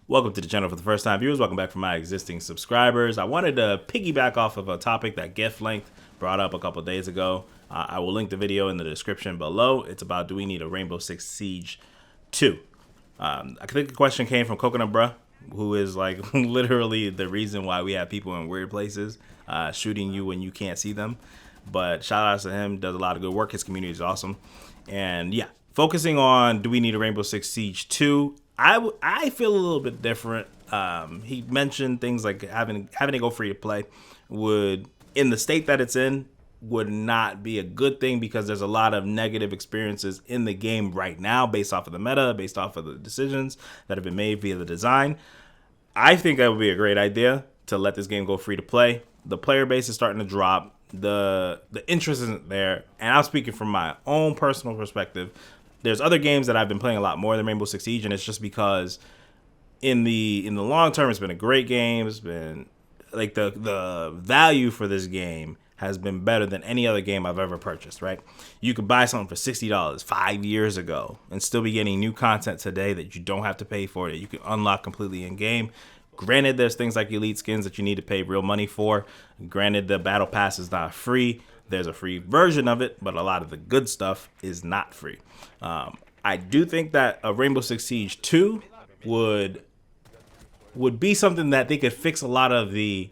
Welcome to the channel for the first time viewers. Welcome back for my existing subscribers. I wanted to piggyback off of a topic that Gift Length brought up a couple days ago. I will link the video in the description below. It's about, do we need a Rainbow Six Siege 2? I think the question came from Coconut Bruh, who is like literally the reason why we have people in weird places shooting you when you can't see them. But shout out to him, does a lot of good work. His community is awesome. And yeah, focusing on, do we need a Rainbow Six Siege 2? I feel a little bit different. He mentioned things like having it go free to play would, in the state that it's in, would not be a good thing because there's a lot of negative experiences in the game right now based off of the meta, based off of the decisions that have been made via the design. I think that would be a great idea to let this game go free to play. The player base is starting to drop. The interest isn't there. And I'm speaking from my own personal perspective. There's other games that I've been playing a lot more than Rainbow Six Siege, and it's just because in the long term, it's been a great game. It's been like the value for this game has been better than any other game I've ever purchased, right? You could buy something for $60 5 years ago and still be getting new content today that you don't have to pay for, that you can unlock completely in game. Granted, there's things like elite skins that you need to pay real money for. Granted, the battle pass is not free. There's a free version of it, but a lot of the good stuff is not free. I do think that a Rainbow Six Siege 2 would be something that they could fix a lot of the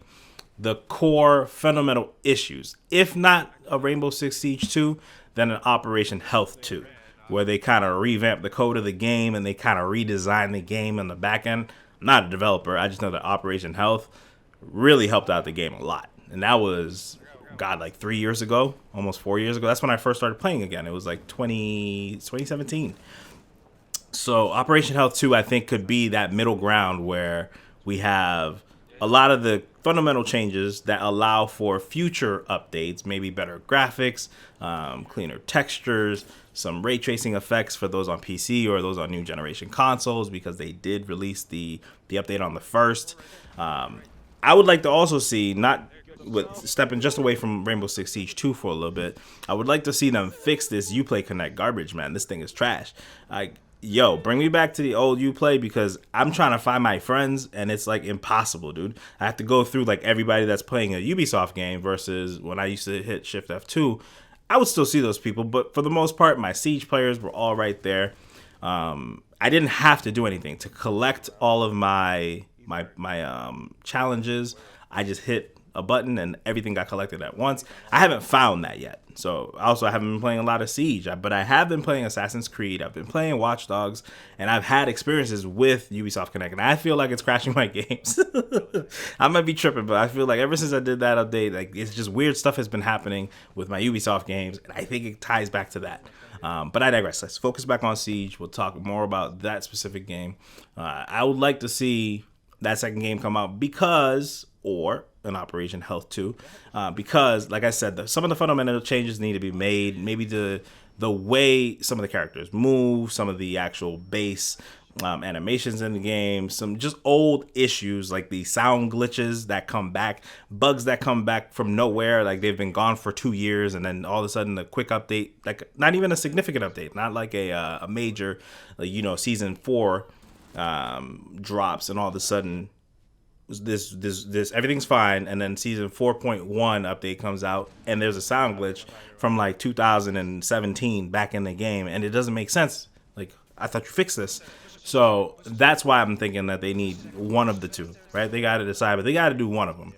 core fundamental issues. If not a Rainbow Six Siege 2, then an Operation Health 2, where they kind of revamp the code of the game and they kind of redesign the game in the back end. I'm not a developer. I just know that Operation Health really helped out the game a lot. And that was, God, like 3 years ago, almost 4 years ago. That's when I first started playing again. It was like 2017. So Operation Health 2, I think, could be that middle ground where we have a lot of the fundamental changes that allow for future updates, maybe better graphics, cleaner textures, some ray tracing effects for those on PC or those on new generation consoles, because they did release the update on the first. I would like to also see, not with stepping just away from Rainbow Six Siege 2 for a little bit, I would like to see them fix this Uplay Connect garbage, man. This thing is trash. Yo, bring me back to the old Uplay, because I'm trying to find my friends and it's like impossible, dude. I have to go through like everybody that's playing a Ubisoft game versus when I used to hit Shift F2. I would still see those people, but for the most part, my Siege players were all right there. I didn't have to do anything to collect all of my challenges. I just hit a button and everything got collected at once. I haven't found that yet. So also I haven't been playing a lot of Siege, but I have been playing Assassin's Creed. I've been playing Watch Dogs, and I've had experiences with Ubisoft Connect, and I feel like it's crashing my games. I might be tripping, but I feel like ever since I did that update, like it's just weird stuff has been happening with my Ubisoft games, and I think it ties back to that. But I digress. Let's focus back on Siege. We'll talk more about that specific game. I would like to see that second game come out or an Operation Health 2, because, like I said, some of the fundamental changes need to be made. Maybe the way some of the characters move, some of the actual base animations in the game, some just old issues like the sound glitches that come back, bugs that come back from nowhere, like they've been gone for 2 years, and then all of a sudden a quick update, like not even a significant update, not like a major, like, season 4 drops, and all of a sudden this everything's fine, and then season 4.1 update comes out and there's a sound glitch from like 2017 back in the game, and it doesn't make sense. Like, I thought you fixed this. So that's why I'm thinking that they need one of the two, right? They got to decide, but they got to do one of them.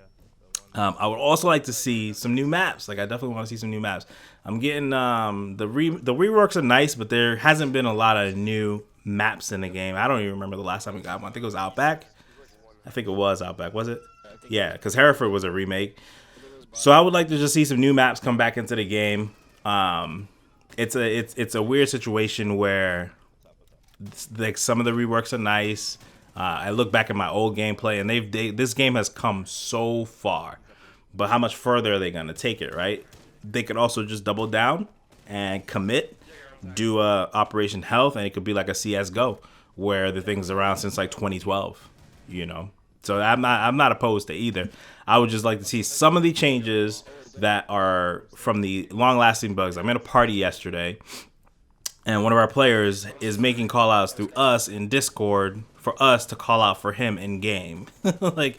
I would also like to see some new maps. Like, I definitely want to see some new maps. I'm getting the reworks are nice, but there hasn't been a lot of new maps in the game. I don't even remember the last time we got one. I think it was Outback. I think it was Outback, was it? Yeah, because Hereford was a remake. So I would like to just see some new maps come back into the game. It's a weird situation where like some of the reworks are nice. I look back at my old gameplay, and this game has come so far, but how much further are they gonna take it? Right? They could also just double down and commit, do a Operation Health, and it could be like a CS:GO, where the thing's around since like 2012. So I'm not opposed to either. I would just like to see some of the changes that are from the long-lasting bugs. I'm in a party yesterday, and one of our players is making call-outs through us in Discord for us to call out for him in game. Like,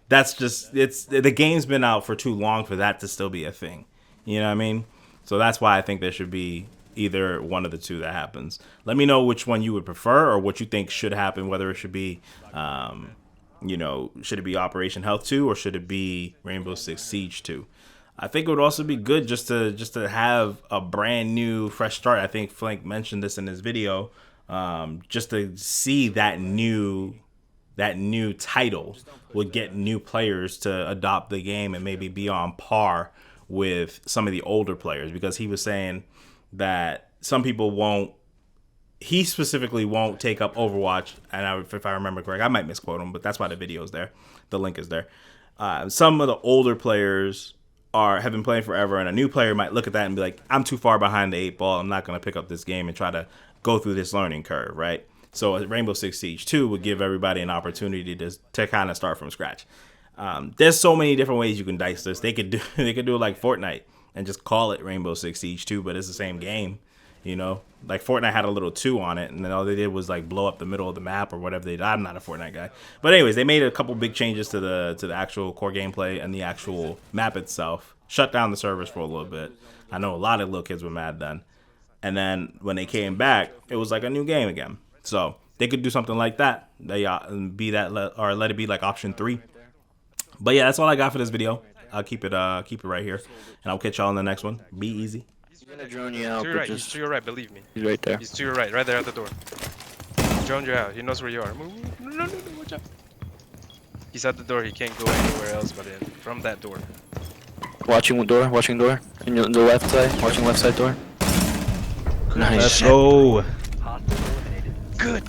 that's just, the game's been out for too long for that to still be a thing. You know what I mean? So that's why I think there should be either one of the two that happens. Let me know which one you would prefer or what you think should happen, whether it should be, you know, should it be Operation Health 2 or should it be Rainbow Six Siege 2? I think it would also be good just to have a brand new fresh start. I think Flank mentioned this in his video, just to see that new title would get new players to adopt the game and maybe be on par with some of the older players, because he was saying that some people won't, he specifically won't take up Overwatch, and if I remember correct, I might misquote him, but that's why the video is there, the link is there. Some of the older players have been playing forever, and a new player might look at that and be like, I'm too far behind the 8 ball, I'm not going to pick up this game and try to go through this learning curve, right? So Rainbow Six Siege 2 would give everybody an opportunity to kind of start from scratch. There's so many different ways you can dice this. They could do it like Fortnite and just call it Rainbow Six Siege 2, but it's the same game, you know? Like Fortnite had a little 2 on it, and then all they did was like blow up the middle of the map or whatever they did. I'm not a Fortnite guy. But anyways, they made a couple big changes to the actual core gameplay and the actual map itself. Shut down the servers for a little bit. I know a lot of little kids were mad then. And then when they came back, it was like a new game again. So they could do something like that. They or let it be like option 3. But yeah, that's all I got for this video. I'll keep it right here, and I'll catch y'all in the next one. Be easy. He's gonna drone you out. He's to your right, believe me. He's right there. He's to your right there at the door. He's droned you out. He knows where you are. No, watch out. He's at the door. He can't go anywhere else but in from that door. Watching door. In the left side. Watching left side door. Nice. Let's go. Good.